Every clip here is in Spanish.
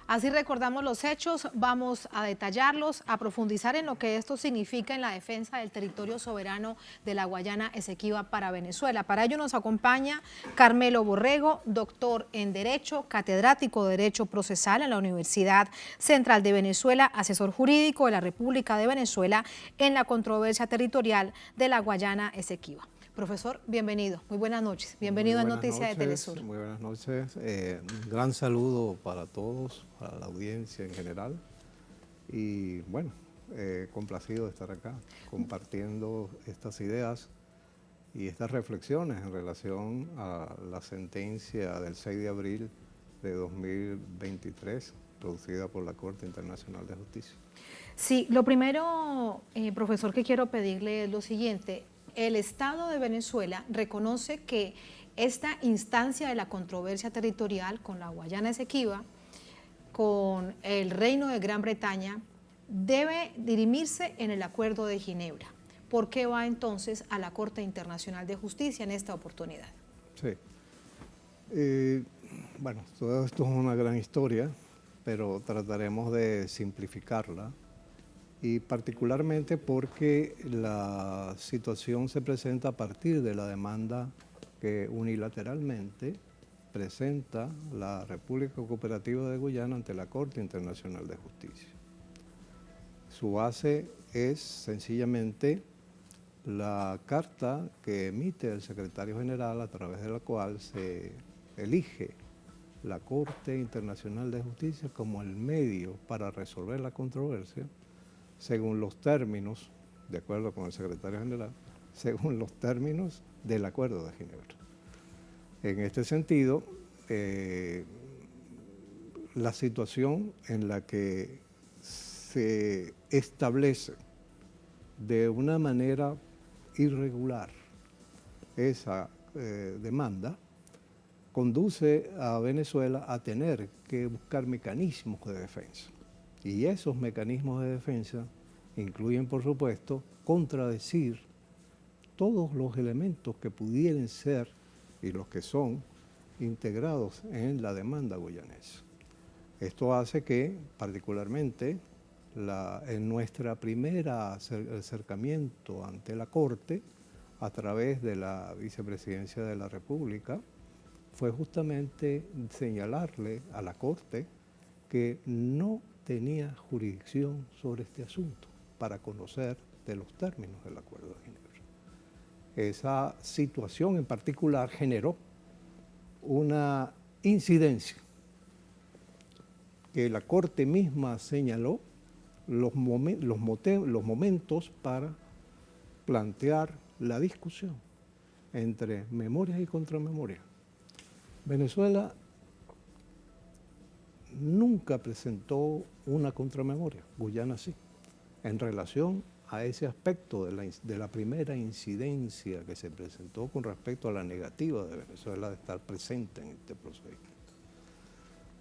Así recordamos los hechos, vamos a detallarlos, a profundizar en lo que esto significa en la defensa del territorio soberano de la Guayana Esequiba para Venezuela. Para ello nos acompaña Carmelo Borrego, doctor en Derecho, catedrático de Derecho Procesal en la Universidad Central de Venezuela, asesor jurídico de la República de Venezuela en la controversia territorial de la Guayana Esequiba. Profesor, bienvenido. Muy buenas noches. Bienvenido a Noticias de Telesur. Muy buenas noches. Un gran saludo para todos, para la audiencia en general. Y bueno, complacido de estar acá compartiendo estas ideas y estas reflexiones en relación a la sentencia del 6 de abril de 2023, producida por la Corte Internacional de Justicia. Sí, lo primero, profesor, que quiero pedirle es lo siguiente. El Estado de Venezuela reconoce que esta instancia de la controversia territorial con la Guayana Esequiba, con el Reino de Gran Bretaña, debe dirimirse en el Acuerdo de Ginebra. ¿Por qué va entonces a la Corte Internacional de Justicia en esta oportunidad? Sí. Bueno, todo esto es una gran historia, pero trataremos de simplificarla. Y particularmente porque la situación se presenta a partir de la demanda que unilateralmente presenta la República Cooperativa de Guyana ante la Corte Internacional de Justicia. Su base es sencillamente la carta que emite el secretario general, a través de la cual se elige la Corte Internacional de Justicia como el medio para resolver la controversia, según los términos, de acuerdo con el secretario general, según los términos del Acuerdo de Ginebra. En este sentido, la situación en la que se establece de una manera irregular esa demanda, conduce a Venezuela a tener que buscar mecanismos de defensa. Y esos mecanismos de defensa incluyen, por supuesto, contradecir todos los elementos que pudieran ser y los que son integrados en la demanda guyanesa. Esto hace que, particularmente, en nuestra primera acercamiento ante la Corte, a través de la Vicepresidencia de la República, fue justamente señalarle a la Corte que no tenía jurisdicción sobre este asunto para conocer de los términos del Acuerdo de Ginebra. Esa situación en particular generó una incidencia que la Corte misma señaló los momentos para plantear la discusión entre memorias y contramemorias. Venezuela nunca presentó una contramemoria, Guyana sí, en relación a ese aspecto de la primera incidencia que se presentó con respecto a la negativa de Venezuela de estar presente en este procedimiento.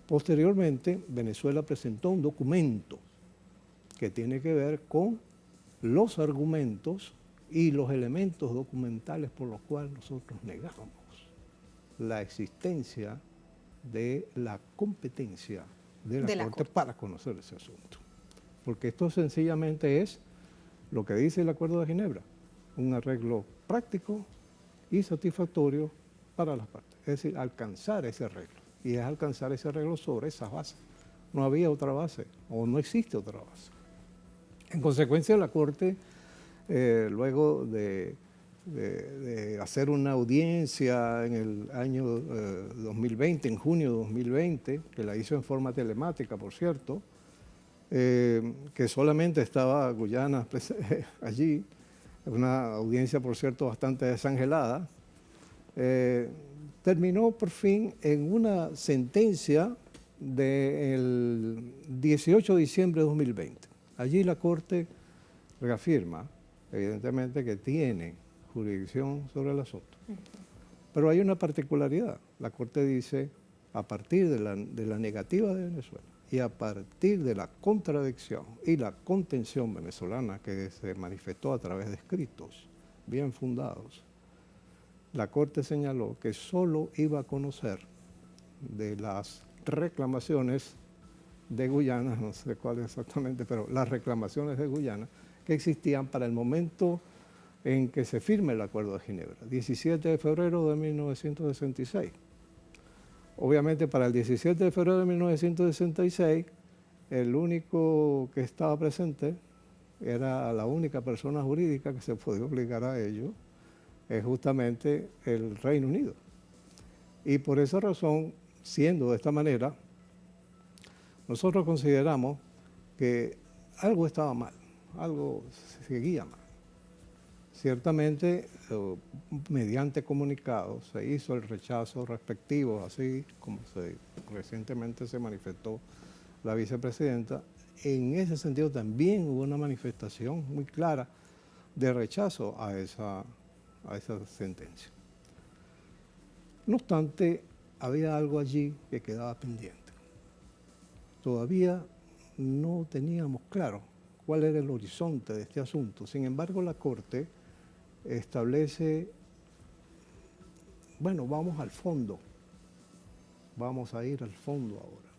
Posteriormente, Venezuela presentó un documento que tiene que ver con los argumentos y los elementos documentales por los cuales nosotros negamos la existencia de la competencia de la Corte para conocer ese asunto. Porque esto sencillamente es lo que dice el Acuerdo de Ginebra, un arreglo práctico y satisfactorio para las partes. Es decir, alcanzar ese arreglo. Y es alcanzar ese arreglo sobre esas bases. No había otra base, o no existe otra base. En consecuencia, la Corte, luego de hacer una audiencia en el año 2020, en junio de 2020, que la hizo en forma telemática, por cierto, que solamente estaba Guyana allí, una audiencia, por cierto, bastante desangelada, terminó por fin en una sentencia del 18 de diciembre de 2020. Allí la Corte reafirma, evidentemente, que tiene jurisdicción sobre el asunto. Pero hay una particularidad. La Corte dice, a partir de la negativa de Venezuela y a partir de la contradicción y la contención venezolana que se manifestó a través de escritos bien fundados, la Corte señaló que solo iba a conocer de las reclamaciones de Guyana, no sé cuál exactamente, pero las reclamaciones de Guyana que existían para el momento en que se firme el Acuerdo de Ginebra, 17 de febrero de 1966. Obviamente para el 17 de febrero de 1966, el único que estaba presente era la única persona jurídica que se podía obligar a ello, es justamente el Reino Unido. Y por esa razón, siendo de esta manera, nosotros consideramos que algo estaba mal, algo seguía mal. Ciertamente, mediante comunicados, se hizo el rechazo respectivo, así como recientemente se manifestó la vicepresidenta. En ese sentido también hubo una manifestación muy clara de rechazo a esa sentencia. No obstante, había algo allí que quedaba pendiente. Todavía no teníamos claro cuál era el horizonte de este asunto. Sin embargo, la Corte establece, bueno, vamos al fondo, vamos a ir al fondo ahora,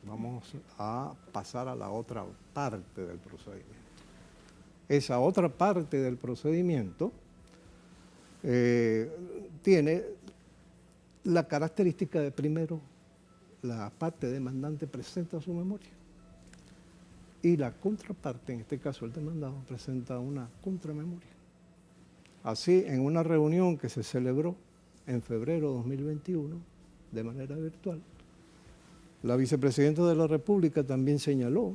vamos a pasar a la otra parte del procedimiento. Esa otra parte del procedimiento tiene la característica de, primero, la parte demandante presenta su memoria y la contraparte, en este caso el demandado, presenta una contramemoria. Así, en una reunión que se celebró en febrero de 2021, de manera virtual, la vicepresidenta de la República también señaló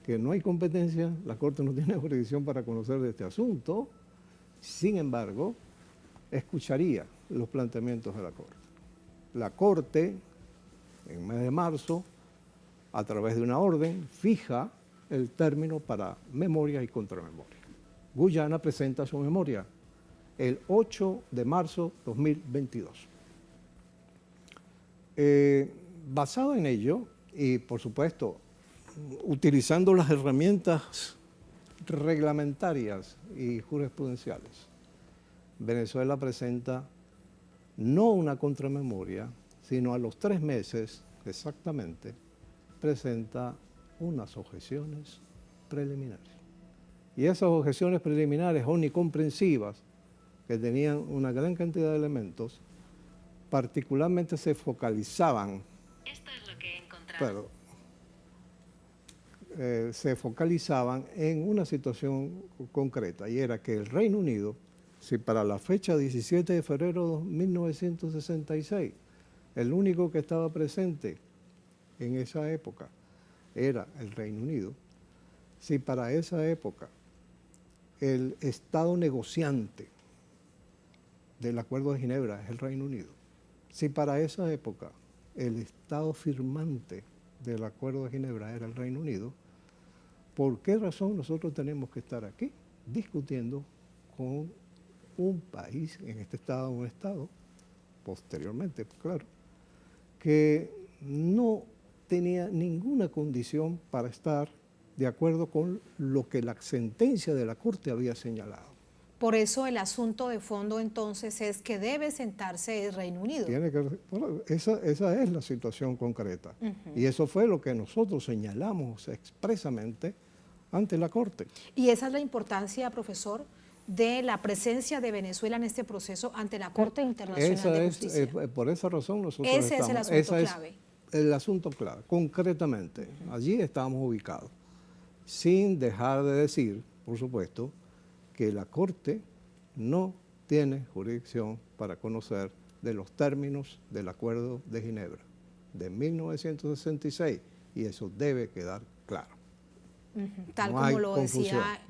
que no hay competencia, la Corte no tiene jurisdicción para conocer de este asunto, sin embargo, escucharía los planteamientos de la Corte. La Corte, en el mes de marzo, a través de una orden, fija el término para memoria y contramemoria. Guyana presenta su memoria el 8 de marzo de 2022. Basado en ello, y por supuesto, utilizando las herramientas reglamentarias y jurisprudenciales, Venezuela presenta no una contramemoria, sino a los 3 meses exactamente, presenta unas objeciones preliminares. Y esas objeciones preliminares omnicomprensivas, que tenían una gran cantidad de elementos, particularmente se focalizaban. Esto es lo que he encontrado. Se focalizaban en una situación concreta, y era que el Reino Unido, si para la fecha 17 de febrero de 1966, el único que estaba presente en esa época era el Reino Unido, si para esa época el Estado negociante del Acuerdo de Ginebra es el Reino Unido, si para esa época el Estado firmante del Acuerdo de Ginebra era el Reino Unido, ¿por qué razón nosotros tenemos que estar aquí discutiendo con un país, en este estado, un Estado, posteriormente, claro, que no tenía ninguna condición para estar de acuerdo con lo que la sentencia de la Corte había señalado? Por eso el asunto de fondo entonces es que debe sentarse el Reino Unido. Bueno, esa es la situación concreta. Y eso fue lo que nosotros señalamos expresamente ante la Corte. Y esa es la importancia, profesor, de la presencia de Venezuela en este proceso ante la Corte Internacional de Justicia. Por esa razón nosotros ese estamos... es el asunto clave. El asunto clave, concretamente. Allí estamos ubicados. Sin dejar de decir, por supuesto, que la Corte no tiene jurisdicción para conocer de los términos del Acuerdo de Ginebra de 1966, y eso debe quedar claro. Tal no como lo confusión. decía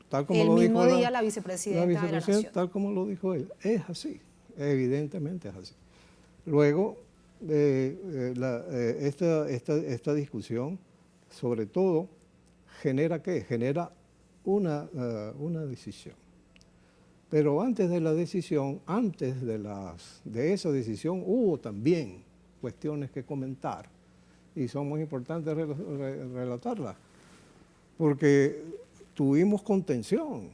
Tal como el lo mismo dijo día la vicepresidenta de la Nación. Tal como lo dijo él, es así, evidentemente es así. Luego, esta discusión, sobre todo, ¿genera qué? Genera una decisión. Pero antes de la decisión, antes de esa decisión, hubo también cuestiones que comentar, y son muy importantes relatarlas, porque tuvimos contención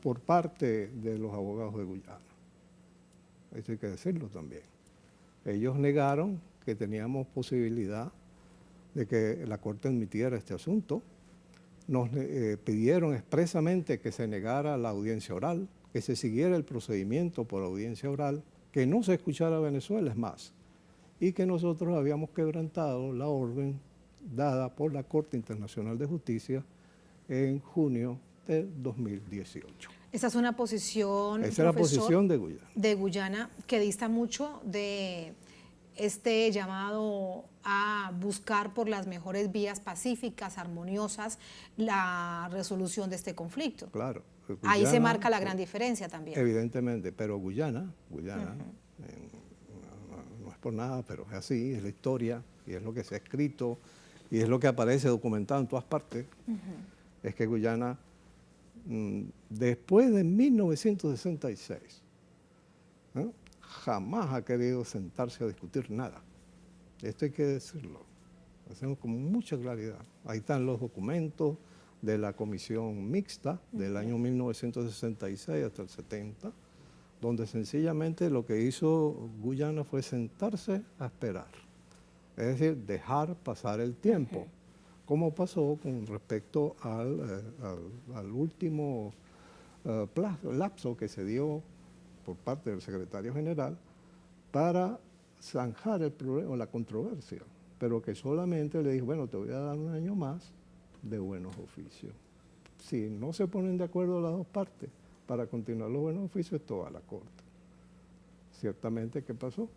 por parte de los abogados de Guyana. Eso hay que decirlo también. Ellos negaron que teníamos posibilidad de que la Corte admitiera este asunto. Nos pidieron expresamente que se negara la audiencia oral, que se siguiera el procedimiento por audiencia oral, que no se escuchara a Venezuela, es más, y que nosotros habíamos quebrantado la orden dada por la Corte Internacional de Justicia en junio de 2018. Esa es una posición, Esa es la posición de Guyana. De Guyana, que dista mucho de este llamado a buscar por las mejores vías pacíficas, armoniosas, la resolución de este conflicto. Claro. Guyana, ahí se marca la gran diferencia también. Evidentemente, pero Guyana, no es por nada, pero es así, es la historia, y es lo que se ha escrito, y es lo que aparece documentado en todas partes, es que Guyana, después de 1966, jamás ha querido sentarse a discutir nada. Esto hay que decirlo, lo hacemos con mucha claridad. Ahí están los documentos de la comisión mixta del año 1966 hasta el 70, donde sencillamente lo que hizo Guyana fue sentarse a esperar, es decir, dejar pasar el tiempo, como pasó con respecto al último lapso que se dio por parte del secretario general para zanjar el problema o la controversia, pero que solamente le dijo, bueno, te voy a dar un año más de buenos oficios. Si no se ponen de acuerdo las dos partes para continuar los buenos oficios, esto va a la Corte. Ciertamente, ¿qué pasó?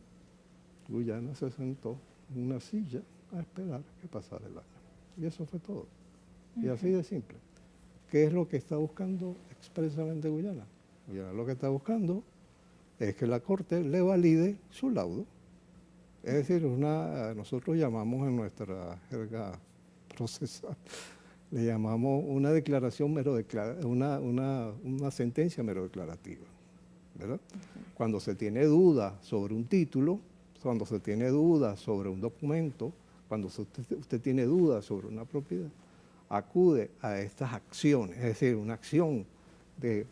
Guyana se sentó en una silla a esperar que pasara el año. Y eso fue todo. Y así de simple. ¿Qué es lo que está buscando expresamente Guyana? Guyana lo que está buscando es que la Corte le valide su laudo. Es decir, nosotros llamamos en nuestra jerga procesal, le llamamos una declaración una sentencia mero declarativa, ¿verdad? Cuando se tiene duda sobre un título, cuando se tiene duda sobre un documento, cuando usted tiene duda sobre una propiedad, acude a estas acciones, es decir, una acción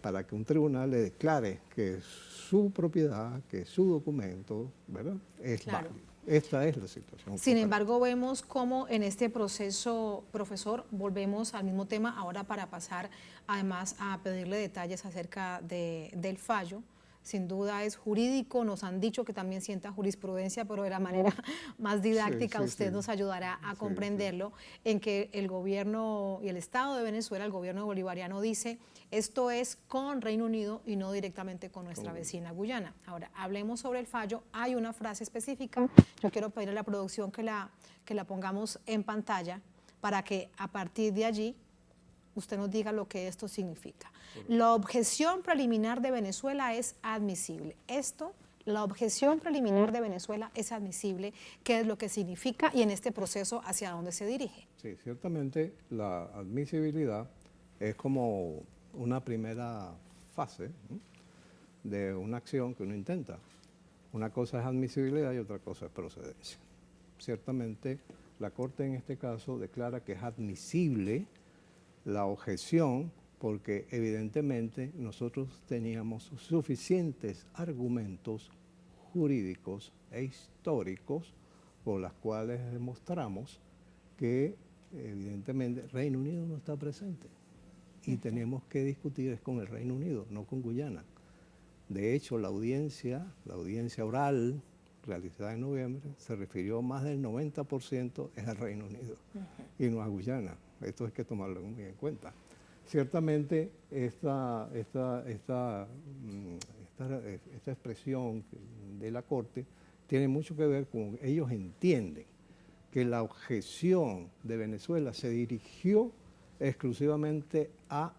para que un tribunal le declare que su propiedad, que su documento, ¿verdad?, es válido. Esta es la situación. Sin embargo, vemos cómo en este proceso, profesor, volvemos al mismo tema ahora para pasar además a pedirle detalles acerca del fallo. Sin duda es jurídico, nos han dicho que también sienta jurisprudencia, pero de la manera más didáctica usted nos ayudará a comprenderlo, en que el gobierno y el Estado de Venezuela, el gobierno bolivariano dice, esto es con Reino Unido y no directamente con nuestra vecina Guyana. Ahora, hablemos sobre el fallo, hay una frase específica, yo quiero pedirle a la producción que la pongamos en pantalla para que a partir de allí usted nos diga lo que esto significa. La objeción preliminar de Venezuela es admisible. La objeción preliminar de Venezuela es admisible. ¿Qué es lo que significa y en este proceso hacia dónde se dirige? Sí, ciertamente la admisibilidad es como una primera fase de una acción que uno intenta. Una cosa es admisibilidad y otra cosa es procedencia. Ciertamente la Corte en este caso declara que es admisible la objeción porque evidentemente nosotros teníamos suficientes argumentos jurídicos e históricos por las cuales demostramos que evidentemente Reino Unido no está presente y tenemos que discutir con el Reino Unido, no con Guyana. De hecho, la audiencia oral realizada en noviembre se refirió más del 90% es al Reino Unido y no a Guyana. Esto hay que tomarlo muy en cuenta. Ciertamente esta expresión de la Corte tiene mucho que ver con ellos entienden que la objeción de Venezuela se dirigió exclusivamente a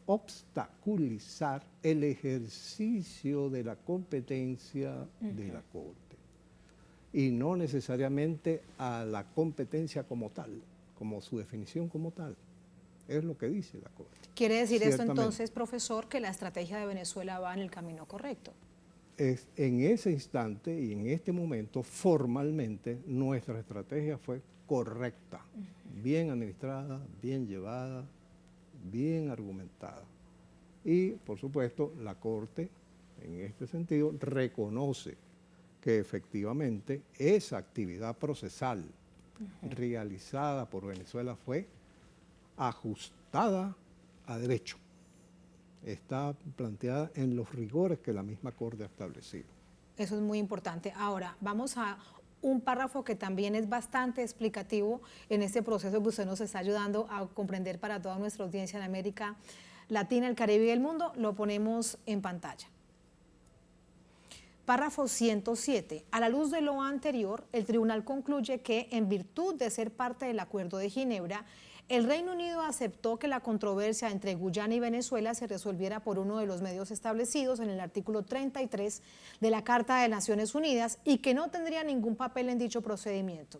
obstaculizar el ejercicio de la competencia de la Corte y no necesariamente a la competencia como tal, como su definición como tal. Es lo que dice la Corte. ¿Quiere decir esto entonces, profesor, que la estrategia de Venezuela va en el camino correcto? En ese instante y en este momento, formalmente, nuestra estrategia fue correcta, bien administrada, bien llevada, bien argumentada. Y, por supuesto, la Corte, en este sentido, reconoce que efectivamente esa actividad procesal realizada por Venezuela fue ajustada a derecho. Está planteada en los rigores que la misma Corte ha establecido. Eso es muy importante. Ahora, vamos a un párrafo que también es bastante explicativo en este proceso que usted nos está ayudando a comprender para toda nuestra audiencia en América Latina, el Caribe y el mundo. Lo ponemos en pantalla. Párrafo 107. A la luz de lo anterior, el tribunal concluye que, en virtud de ser parte del Acuerdo de Ginebra, el Reino Unido aceptó que la controversia entre Guyana y Venezuela se resolviera por uno de los medios establecidos en el artículo 33 de la Carta de Naciones Unidas y que no tendría ningún papel en dicho procedimiento.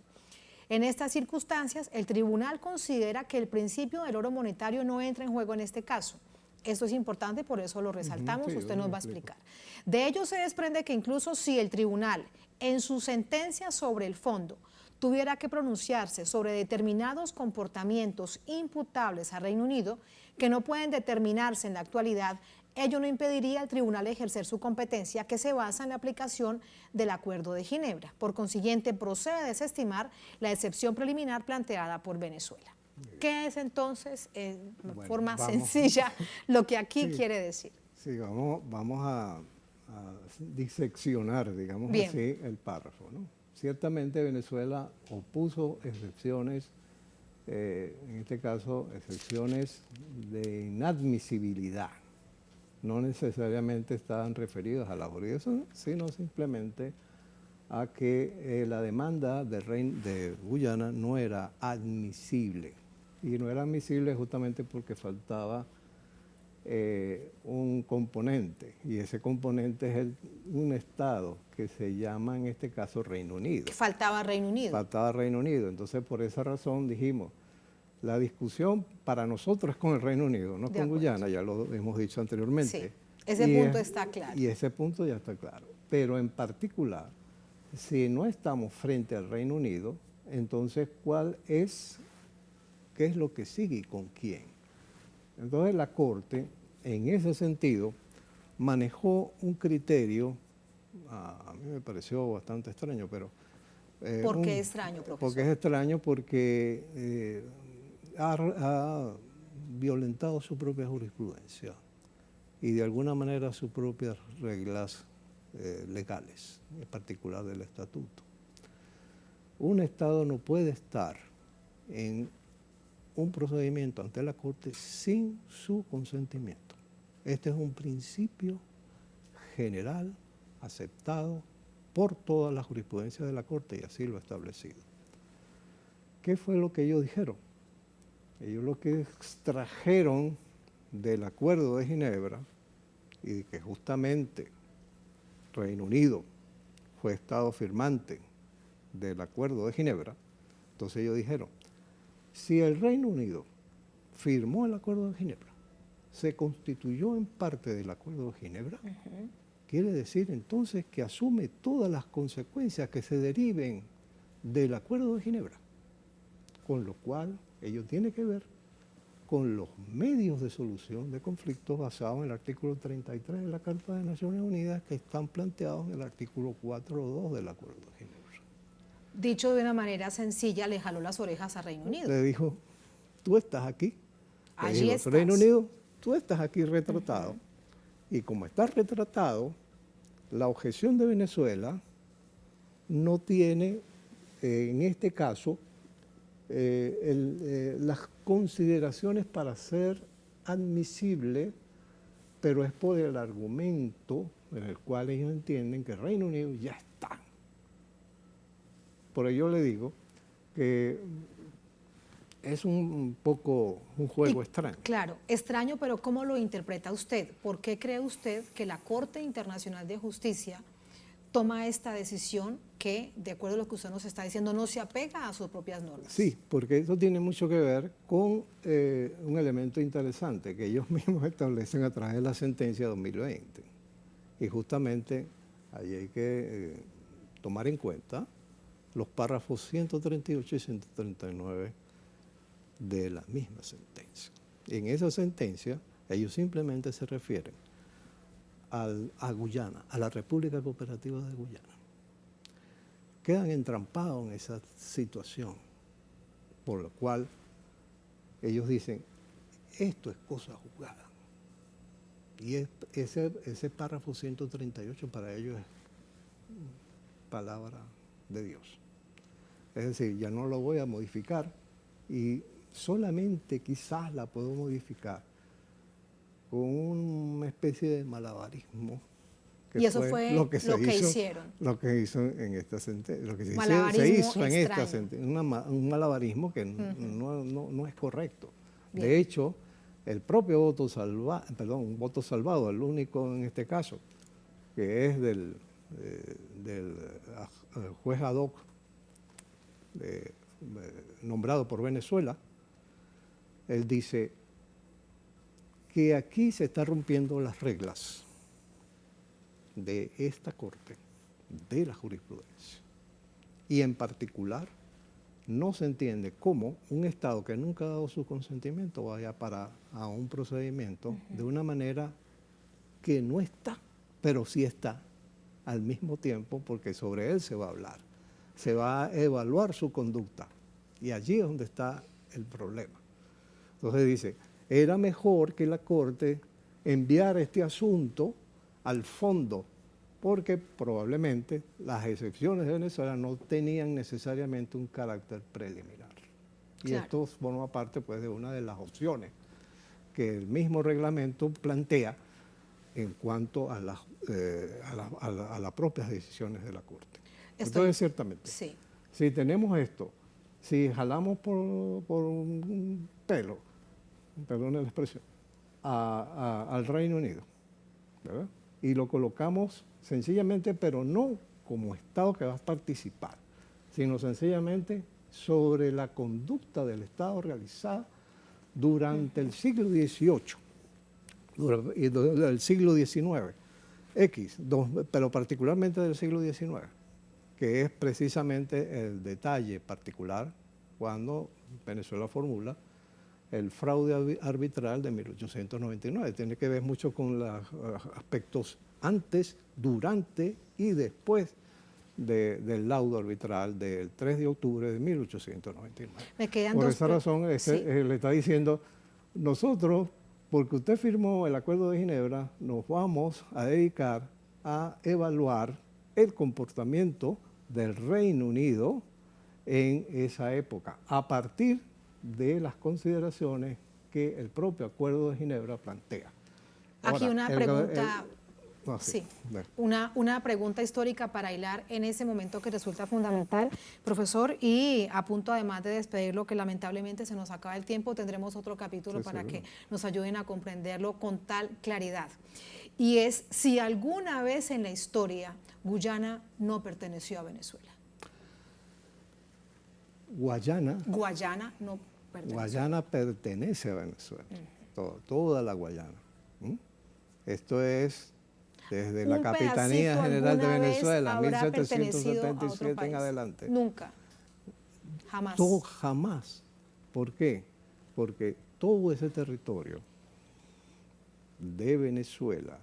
En estas circunstancias, el tribunal considera que el principio del oro monetario no entra en juego en este caso. Esto es importante, por eso lo resaltamos, Sí, usted nos va a explico. explicar. De ello se desprende que incluso si el tribunal, en su sentencia sobre el fondo, tuviera que pronunciarse sobre determinados comportamientos imputables al Reino Unido, que no pueden determinarse en la actualidad, ello no impediría al tribunal ejercer su competencia que se basa en la aplicación del Acuerdo de Ginebra. Por consiguiente, procede a desestimar la excepción preliminar planteada por Venezuela. ¿Qué es entonces, en forma sencilla, lo que aquí Sí. quiere decir? Sí, vamos a diseccionar, digamos Bien. así, el párrafo, ¿no? Ciertamente Venezuela opuso excepciones, en este caso excepciones de inadmisibilidad. No necesariamente estaban referidas a la jurisdicción, sino simplemente a que la demanda de Guyana no era admisible. Y no era admisible justamente porque faltaba un componente, y ese componente es un Estado que se llama en este caso Reino Unido. Faltaba Reino Unido. Faltaba Reino Unido. Entonces, por esa razón dijimos, la discusión para nosotros es con el Reino Unido, no De con acuerdo. Guyana, ya lo hemos dicho anteriormente. Sí, ese punto está claro. Y ese punto ya está claro. Pero en particular, si no estamos frente al Reino Unido, entonces, ¿qué es lo que sigue y con quién? Entonces la Corte, en ese sentido, manejó un criterio, a mí me pareció bastante extraño, pero... ¿Por qué extraño, profesor? Porque es extraño porque ha violentado su propia jurisprudencia y de alguna manera sus propias reglas legales, en particular del estatuto. Un Estado no puede estar en un procedimiento ante la Corte sin su consentimiento. Este es un principio general aceptado por toda la jurisprudencia de la Corte y así lo ha establecido. ¿Qué fue lo que ellos dijeron? Ellos lo que extrajeron del Acuerdo de Ginebra y que justamente Reino Unido fue Estado firmante del Acuerdo de Ginebra, entonces ellos dijeron, si el Reino Unido firmó el Acuerdo de Ginebra, se constituyó en parte del Acuerdo de Ginebra, quiere decir entonces que asume todas las consecuencias que se deriven del Acuerdo de Ginebra, con lo cual ello tiene que ver con los medios de solución de conflictos basados en el artículo 33 de la Carta de Naciones Unidas que están planteados en el artículo 4.2 del Acuerdo de Ginebra. Dicho de una manera sencilla, le jaló las orejas a Reino Unido. Le dijo, tú estás aquí. Le Allí dijo, estás. Reino Unido, tú estás aquí retratado. Y como estás retratado, la objeción de Venezuela no tiene, en este caso, las consideraciones para ser admisible, pero es por el argumento en el cual ellos entienden que el Reino Unido ya está. Por ello le digo que es un poco un juego extraño. Claro, extraño, pero ¿cómo lo interpreta usted? ¿Por qué cree usted que la Corte Internacional de Justicia toma esta decisión que, de acuerdo a lo que usted nos está diciendo, no se apega a sus propias normas? Sí, porque eso tiene mucho que ver con un elemento interesante que ellos mismos establecen a través de la sentencia 2020. Y justamente allí hay que tomar en cuenta los párrafos 138 y 139 de la misma sentencia. En esa sentencia, ellos simplemente se refieren a Guyana, a la República Cooperativa de Guyana. quedan entrampados en esa situación, por lo cual ellos dicen, esto es cosa jugada. Y ese párrafo 138 para ellos es palabra de Dios. Es decir, ya no lo voy a modificar y solamente quizás la puedo modificar con una especie de malabarismo. Y eso fue lo que hicieron. Lo que hizo en esta sentencia. Lo que se Malabarismo hizo en esta extraño. sentencia. Un malabarismo que no es correcto. Bien. De hecho, el propio voto salvado, el único en este caso, que es del juez ad hoc nombrado por Venezuela, él dice que aquí se están rompiendo las reglas de esta Corte, de la jurisprudencia. Y en particular, no se entiende cómo un Estado que nunca ha dado su consentimiento vaya a un procedimiento de una manera que no está, pero sí está al mismo tiempo, porque sobre él se va a hablar, se va a evaluar su conducta. Y allí es donde está el problema. Entonces dice, era mejor que la Corte enviara este asunto al fondo, porque probablemente las excepciones de Venezuela no tenían necesariamente un carácter preliminar. Y Claro. esto forma parte pues, de una de las opciones que el mismo reglamento plantea en cuanto a las propias decisiones de la Corte. Entonces, ciertamente, sí. si tenemos esto, si jalamos por un pelo, perdón la expresión, al Reino Unido, ¿verdad? Y lo colocamos sencillamente, pero no como Estado que va a participar, sino sencillamente sobre la conducta del Estado realizada durante el siglo XVIII y del siglo XIX, pero particularmente del siglo XIX, que es precisamente el detalle particular cuando Venezuela formula el fraude arbitral de 1899. Tiene que ver mucho con los aspectos antes, durante y después del laudo arbitral del 3 de octubre de 1899. Me quedan Por dos esa razón, sí. le está diciendo, nosotros, porque usted firmó el Acuerdo de Ginebra, nos vamos a dedicar a evaluar el comportamiento del Reino Unido en esa época, a partir de las consideraciones que el propio Acuerdo de Ginebra plantea. Aquí Ahora, una pregunta, sí, una pregunta histórica para hilar en ese momento que resulta fundamental, profesor, y a punto además de despedirlo, que lamentablemente se nos acaba el tiempo, tendremos otro capítulo Sí, para seguro. que nos ayuden a comprenderlo con tal claridad. Y es si alguna vez en la historia Guyana no perteneció a Venezuela. Guayana No perteneció. Guayana pertenece a Venezuela, toda la Guayana. ¿Mm? Esto es desde la ¿Un Capitanía pedacito General de alguna vez Venezuela, habrá pertenecido a otro 1777 en país? adelante. Nunca, jamás. Todo jamás. ¿Por qué? Porque todo ese territorio de Venezuela,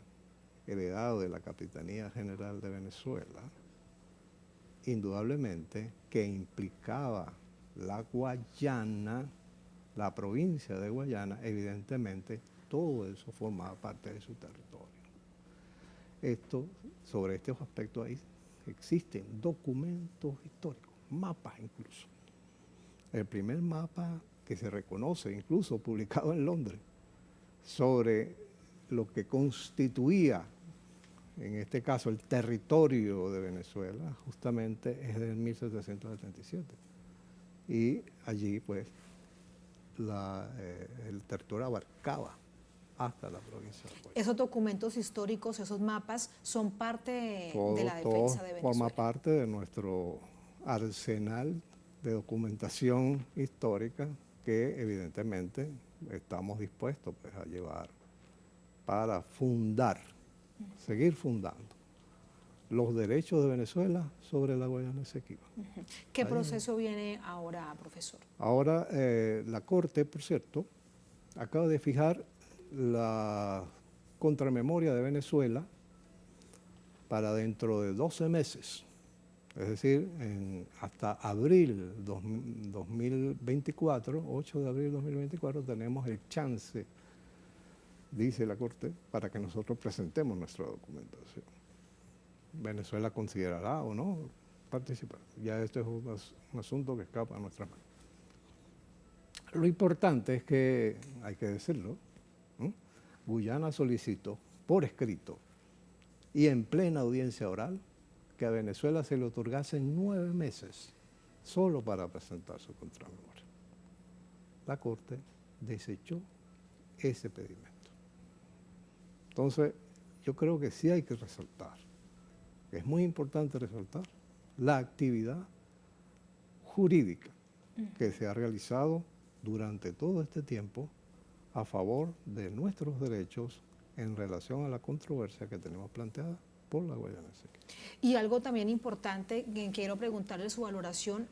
heredado de la Capitanía General de Venezuela, indudablemente que implicaba la Guayana, la provincia de Guayana, evidentemente todo eso formaba parte de su territorio. Sobre estos aspectos ahí existen documentos históricos, mapas incluso. El primer mapa que se reconoce, incluso publicado en Londres, sobre lo que constituía, en este caso, el territorio de Venezuela, justamente es del 1777. Y allí, pues, el territorio abarcaba hasta la provincia de Guayana. Esos documentos históricos, esos mapas, son parte de la defensa de Venezuela. Forma parte de nuestro arsenal de documentación histórica que evidentemente estamos dispuestos pues, a llevar para fundar, seguir fundando los derechos de Venezuela sobre la Guayana Esequiba. ¿Qué proceso viene ahora, profesor? Ahora, la Corte, por cierto, acaba de fijar la contramemoria de Venezuela para dentro de 12 meses, Es decir, hasta abril 2024, 8 de abril 2024, tenemos el chance, dice la Corte, para que nosotros presentemos nuestra documentación. Venezuela considerará o no participar. Ya esto es un asunto que escapa a nuestra mano. Lo importante es que, hay que decirlo, ¿no? Guyana solicitó por escrito y en plena audiencia oral que a Venezuela se le otorgasen 9 meses solo para presentar su contramemoria. La Corte desechó ese pedimento. Entonces, yo creo que sí hay que resaltar, es muy importante resaltar la actividad jurídica que se ha realizado durante todo este tiempo a favor de nuestros derechos en relación a la controversia que tenemos planteada por la Guayana Esequiba. Y algo también importante que quiero preguntarle su valoración,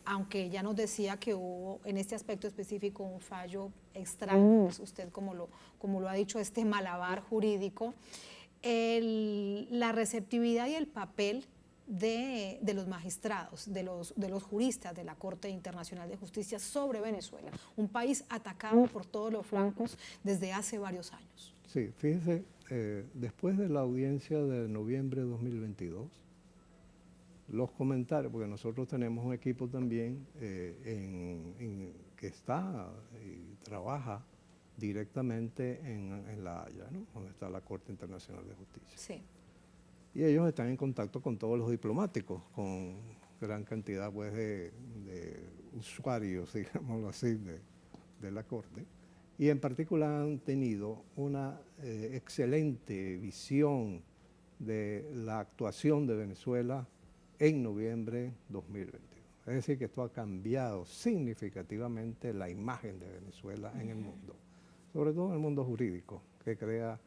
aunque ya nos decía que hubo en este aspecto específico un fallo extraño, pues usted como lo ha dicho, este malabar jurídico, la receptividad y el papel de los magistrados, de los juristas de la Corte Internacional de Justicia sobre Venezuela, un país atacado por todos los flancos desde hace varios años. Sí, fíjese, después de la audiencia de noviembre de 2022, los comentarios, porque nosotros tenemos un equipo también que está y trabaja directamente en La Haya, ¿no? Donde está la Corte Internacional de Justicia. Sí. Y ellos están en contacto con todos los diplomáticos, con gran cantidad pues, de usuarios, digámoslo así, de la Corte. Y en particular han tenido una excelente visión de la actuación de Venezuela en noviembre 2022. Es decir, que esto ha cambiado significativamente la imagen de Venezuela en el mundo, sobre todo en el mundo jurídico, que crea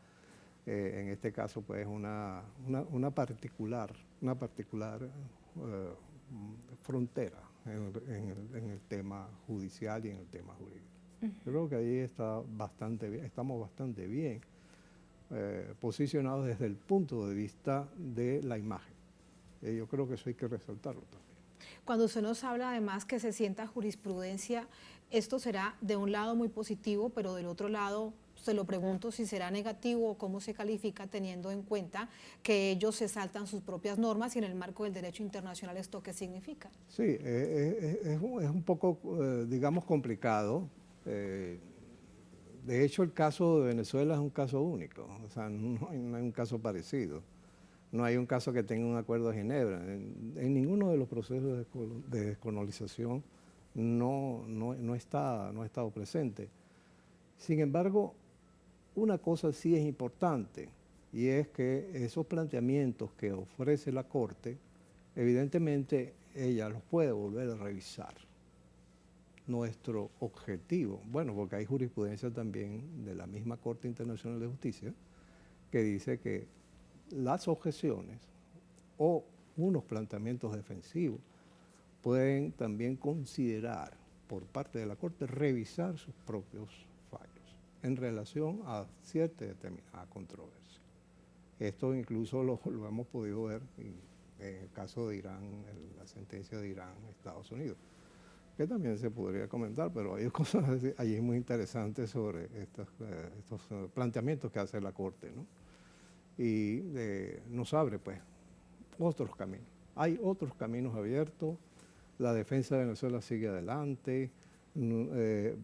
en este caso pues una particular frontera en el tema judicial y en el tema jurídico. Yo creo que ahí estamos bastante bien posicionados desde el punto de vista de la imagen. Yo creo que eso hay que resaltarlo también. Cuando usted nos habla además que se sienta jurisprudencia, esto será de un lado muy positivo, pero del otro lado se lo pregunto si será negativo o cómo se califica teniendo en cuenta que ellos se saltan sus propias normas y en el marco del derecho internacional ¿esto qué significa? Sí, es un poco, digamos, complicado. De hecho, el caso de Venezuela es un caso único, o sea, no hay un caso parecido. No hay un caso que tenga un acuerdo de Ginebra. En ninguno de los procesos de descolonización no ha estado presente. Sin embargo, una cosa sí es importante, y es que esos planteamientos que ofrece la Corte, evidentemente ella los puede volver a revisar. Nuestro objetivo, bueno, porque hay jurisprudencia también de la misma Corte Internacional de Justicia, que dice que las objeciones o unos planteamientos defensivos pueden también considerar por parte de la Corte revisar sus propios fallos en relación a cierta determinada controversia. Esto incluso lo hemos podido ver en el caso de Irán, en la sentencia de Irán en Estados Unidos, que también se podría comentar, pero hay cosas allí muy interesantes sobre estos planteamientos que hace la Corte, ¿no? Y nos abre pues otros caminos. Hay otros caminos abiertos, la defensa de Venezuela sigue adelante,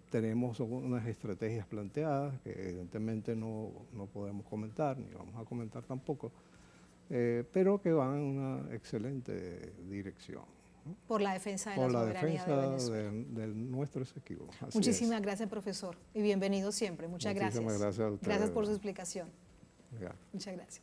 tenemos unas estrategias planteadas que evidentemente no podemos comentar, ni vamos a comentar tampoco, pero que van en una excelente dirección, ¿no? Por la defensa de la soberanía de Venezuela. De nuestro Esequibo. Muchísimas gracias, profesor, y bienvenido siempre. Muchas gracias. Muchísimas gracias a ustedes. Gracias por su explicación. Ya. Muchas gracias.